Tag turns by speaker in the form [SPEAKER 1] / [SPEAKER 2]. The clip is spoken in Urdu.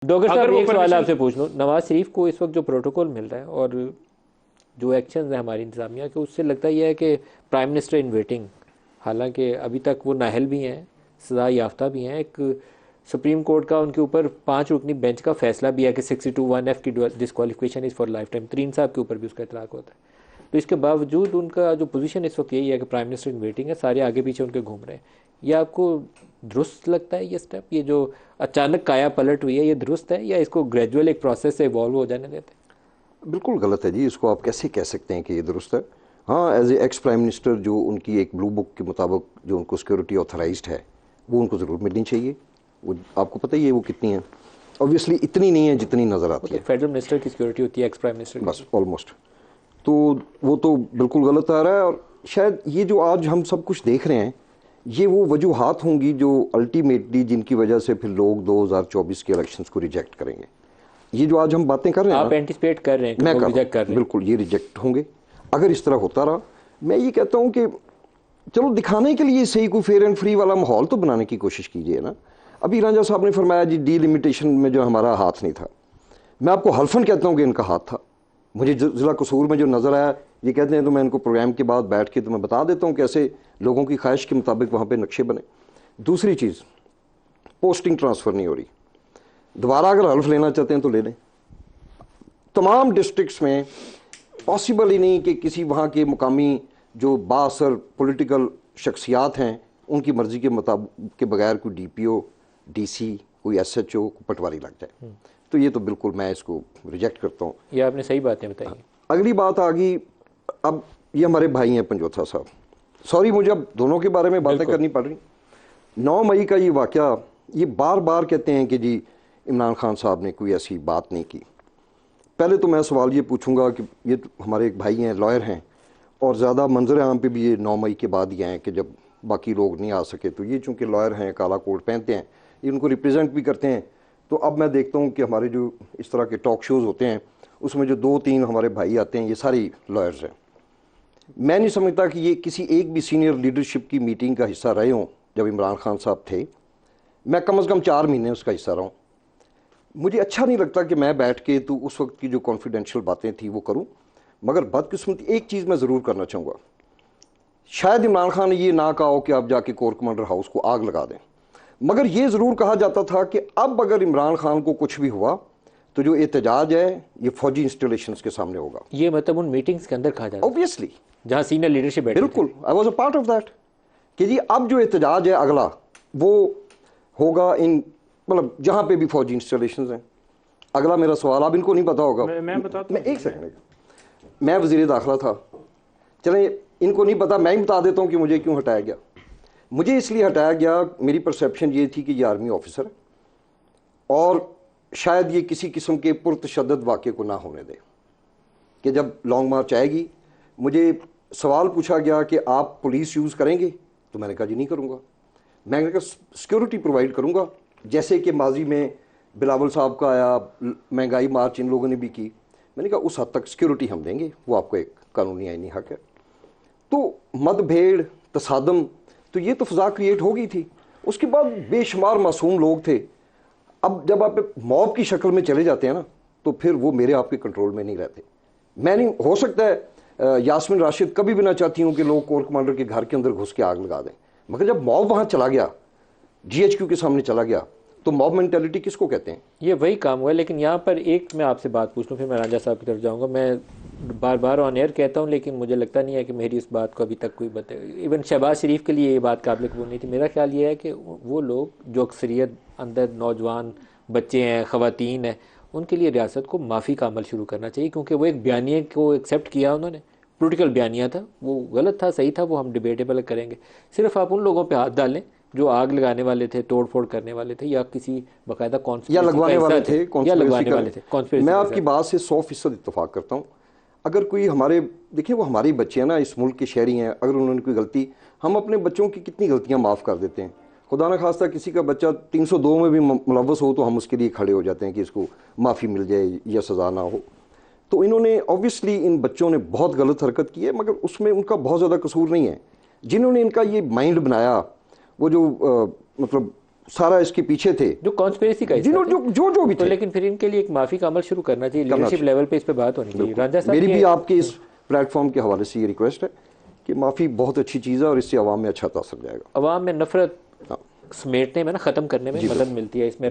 [SPEAKER 1] ڈاکٹر
[SPEAKER 2] اگر
[SPEAKER 1] صاحب
[SPEAKER 2] وہ
[SPEAKER 1] ایک سوال
[SPEAKER 2] پرمیشن
[SPEAKER 1] آپ سے پوچھ لوں، نواز شریف کو اس وقت جو پروٹوکول مل رہا ہے اور جو ایکشنز ہیں ہماری انتظامیہ کے، اس سے لگتا یہ ہے کہ پرائم منسٹر ان ویٹنگ، حالانکہ ابھی تک وہ نااہل بھی ہیں، سزا یافتہ بھی ہیں، ایک سپریم کورٹ کا ان کے اوپر 5 رکنی بینچ کا فیصلہ بھی ہے کہ 62(1)(f) کی disqualification is for life time, Tareen صاحب کے اوپر بھی اس کا اطلاق ہوتا ہے. تو اس کے باوجود ان کا جو پوزیشن اس وقت یہی ہے کہ پرائم منسٹر ان ویٹنگ ہے، سارے آگے پیچھے ان کے گھوم رہے ہیں. یہ آپ کو درست لگتا ہے یہ سٹیپ، یہ جو اچانک کایا پلٹ ہوئی ہے، یہ درست ہے یا اس کو گریجول ایک پروسیس سے ایوالو ہو جانے دیتے ہیں؟
[SPEAKER 3] بالکل غلط ہے جی، اس کو آپ کیسے کہہ سکتے ہیں کہ یہ درست ہے؟ ہاں، as a ex prime minister جو ان کی ایک بلو بک کے مطابق جو ان کو سیکورٹی آتھرائزڈ ہے وہ ان کو ضرور ملنی چاہیے. وہ آپ کو پتہ ہی ہے وہ کتنی ہیں، اوبویسلی اتنی نہیں ہے جتنی نظر آتی ہے.
[SPEAKER 1] فیڈرل منسٹر کی سیکورٹی ہوتی ہے ایکس پرائم منسٹر کی.
[SPEAKER 3] بس آلموسٹ. تو وہ تو بالکل غلط آ رہا ہے. اور شاید یہ جو آج ہم سب کچھ دیکھ رہے ہیں یہ وہ وجوہات ہوں گی جو الٹیمیٹلی جن کی وجہ سے پھر لوگ 2024 کے الیکشنز کو ریجیکٹ کریں گے. یہ جو آج ہم باتیں کر رہے ہیں
[SPEAKER 1] آپ اینٹیسپیٹ کر رہے ہیں کہ
[SPEAKER 3] میں
[SPEAKER 1] لوگ ریجیکٹ کر رہے ہیں؟
[SPEAKER 3] بالکل یہ ریجیکٹ ہوں گے اگر اس طرح ہوتا رہا. میں یہ کہتا ہوں کہ چلو دکھانے کے لیے صحیح کوئی فیئر اینڈ فری والا ماحول تو بنانے کی کوشش کیجیے نا. ابھی رانجھا صاحب نے فرمایا جی ڈی لمیٹیشن میں جو ہمارا ہاتھ نہیں تھا. میں آپ کو حلفاً کہتا ہوں کہ ان کا ہاتھ تھا. مجھے ضلع قصور میں جو نظر آیا یہ کہتے ہیں تو میں ان کو پروگرام کے بعد بیٹھ کے تو میں بتا دیتا ہوں کیسے لوگوں کی خواہش کے مطابق وہاں پہ نقشے بنے. دوسری چیز، پوسٹنگ ٹرانسفر نہیں ہو رہی. دوبارہ اگر حلف لینا چاہتے ہیں تو لے لیں. تمام ڈسٹرکٹس میں پاسبل ہی نہیں کہ کسی وہاں کے مقامی جو بااثر پولیٹیکل شخصیات ہیں ان کی مرضی کے مطابق کے بغیر کوئی ڈی پی او، ڈی سی، کوئی ایس ایچ او، پٹواری لگ جائے. تو یہ تو بالکل میں اس کو ریجیکٹ کرتا ہوں.
[SPEAKER 1] یہ آپ نے صحیح باتیں بتائی.
[SPEAKER 3] اگلی بات آ گئی، اب یہ ہمارے بھائی ہیں پنجوتھا صاحب، سوری مجھے اب دونوں کے بارے میں باتیں کرنی پڑ رہی. 9 مئی کا یہ واقعہ، یہ بار بار کہتے ہیں کہ جی عمران خان صاحب نے کوئی ایسی بات نہیں کی. پہلے تو میں سوال یہ پوچھوں گا کہ یہ ہمارے ایک بھائی ہیں، لائر ہیں، اور زیادہ منظر عام پہ بھی یہ 9 مئی کے بعد ہی آئے کہ جب باقی لوگ نہیں آ سکے. تو یہ چونکہ لائر ہیں، کالا کوٹ پہنتے ہیں، یہ ان کو ریپرزینٹ بھی کرتے ہیں. تو اب میں دیکھتا ہوں کہ ہمارے جو اس طرح کے ٹاک شوز ہوتے ہیں اس میں جو 2-3 ہمارے بھائی آتے ہیں یہ ساری لائرز ہیں. میں نہیں سمجھتا کہ یہ کسی ایک بھی سینئر لیڈرشپ کی میٹنگ کا حصہ رہے ہوں. جب عمران خان صاحب تھے میں کم از کم 4 مہینے اس کا حصہ رہا ہوں. مجھے اچھا نہیں لگتا کہ میں بیٹھ کے تو اس وقت کی جو کانفیڈینشیل باتیں تھیں وہ کروں. مگر بدقسمتی ایک چیز میں ضرور کرنا چاہوں گا، شاید عمران خان نے یہ نہ کہا ہو کہ آپ جا کے کور کمانڈر ہاؤس کو آگ لگا دیں، مگر یہ ضرور کہا جاتا تھا کہ اب اگر عمران خان کو کچھ بھی ہوا تو جو احتجاج ہے یہ فوجی انسٹالیشنز کے سامنے ہوگا.
[SPEAKER 1] یہ مطلب ان میٹنگز کے اندر کہا جاتا ہے
[SPEAKER 3] اوبویسلی
[SPEAKER 1] جہاں سینئر لیڈرشپ بیٹھی.
[SPEAKER 3] بالکل I was a part of that کہ جی اب جو احتجاج ہے اگلا وہ ہوگا ان مطلب جہاں پہ بھی فوجی انسٹالیشنز ہیں. اگلا میرا سوال اب ان کو نہیں پتا ہوگا،
[SPEAKER 2] میں بتاتا
[SPEAKER 3] میں ایک سیکنڈ، میں وزیر داخلہ تھا، چلیں ان کو نہیں پتا میں ہی بتا دیتا ہوں کہ مجھے کیوں ہٹایا گیا. مجھے اس لیے ہٹایا گیا، میری پرسیپشن یہ تھی کہ یہ آرمی آفیسر ہے اور شاید یہ کسی قسم کے پرتشدد واقعے کو نہ ہونے دے. کہ جب لانگ مارچ آئے گی مجھے سوال پوچھا گیا کہ آپ پولیس یوز کریں گے، تو میں نے کہا جی نہیں کروں گا. میں نے کہا سیکورٹی پرووائڈ کروں گا جیسے کہ ماضی میں بلاول صاحب کا آیا، مہنگائی مارچ ان لوگوں نے بھی کی. میں نے کہا اس حد تک سیکورٹی ہم دیں گے، وہ آپ کو ایک قانونی آئینی حق ہے. تو مت بھیڑ، تصادم، تو یہ تو فضا کریٹ ہو گئی تھی. اس کے بعد بے شمار معصوم لوگ تھے. اب جب آپ موب کی شکل میں چلے جاتے ہیں نا تو پھر وہ میرے آپ کے کنٹرول میں نہیں رہتے. میں نہیں، ہو سکتا ہے یاسمین راشد کبھی بھی نہ چاہتی ہوں کہ لوگ کور کمانڈر کے گھر کے اندر گھس کے آگ لگا دیں، مگر جب موب وہاں چلا گیا، جی ایچ کیو کے سامنے چلا گیا، تو موب مینٹیلٹی کس کو کہتے ہیں؟
[SPEAKER 1] یہ وہی کام ہوا ہے. لیکن یہاں پر ایک میں آپ سے بات پوچھ لوں پھر میں رانجھا صاحب کی طرف جاؤں گا. میں بار بار آن ایئر کہتا ہوں لیکن مجھے لگتا نہیں ہے کہ میری اس بات کو ابھی تک کوئی ایون شہباز شریف کے لیے یہ بات قابل قبول نہیں تھی. میرا خیال یہ ہے کہ وہ لوگ جو اکثریت اندر نوجوان بچے ہیں، خواتین ہیں، ان کے لیے ریاست کو معافی کا عمل شروع کرنا چاہیے، کیونکہ وہ ایک بیانیے کو ایکسیپٹ کیا انہوں نے. پولیٹیکل بیانیہ تھا، وہ غلط تھا، صحیح تھا، وہ ہم ڈیبیٹیبل کریں گے. صرف آپ ان لوگوں پہ ہاتھ ڈالیں جو آگ لگانے والے تھے، توڑ پھوڑ کرنے والے تھے، یا کسی باقاعدہ
[SPEAKER 3] یا لگوانے والے تھے،
[SPEAKER 1] یا لگوانے والے تھے.
[SPEAKER 3] میں آپ کی بات سے 100% اتفاق کرتا ہوں. اگر کوئی ہمارے دیکھیں وہ ہماری بچے ہیں نا، اس ملک کے شہری ہیں، اگر انہوں نے کوئی غلطی، ہم اپنے بچوں کی کتنی غلطیاں معاف کر دیتے ہیں. خدا نہ خواستہ کسی کا بچہ 302 میں بھی ملوث ہو تو ہم اس کے لیے کھڑے ہو جاتے ہیں کہ اس کو معافی مل جائے یا سزا نہ ہو. تو انہوں نے اوبویسلی ان بچوں نے بہت غلط حرکت کی ہے، مگر اس میں ان کا بہت زیادہ قصور نہیں ہے. جنہوں نے ان کا یہ مائنڈ بنایا، وہ جو مطلب سارا اس کے پیچھے تھے،
[SPEAKER 1] جو کانسپریسی کا
[SPEAKER 3] جنہوں جو بھی
[SPEAKER 1] تو،
[SPEAKER 3] تھے.
[SPEAKER 1] لیکن پھر ان کے لیے ایک معافی کا عمل شروع کرنا چاہیے، لیڈرشپ لیول پہ اس پہ بات ہونی چاہیے. رانجھا صاحب
[SPEAKER 3] میری بھی آپ کے اس پلیٹ فارم کے حوالے سے یہ ریکویسٹ ہے کہ معافی بہت اچھی چیز ہے اور اس سے عوام میں اچھا تاثر جائے گا.
[SPEAKER 1] عوام میں نفرت سمیٹنے میں نا، ختم کرنے میں مدد ملتی ہے اس میں.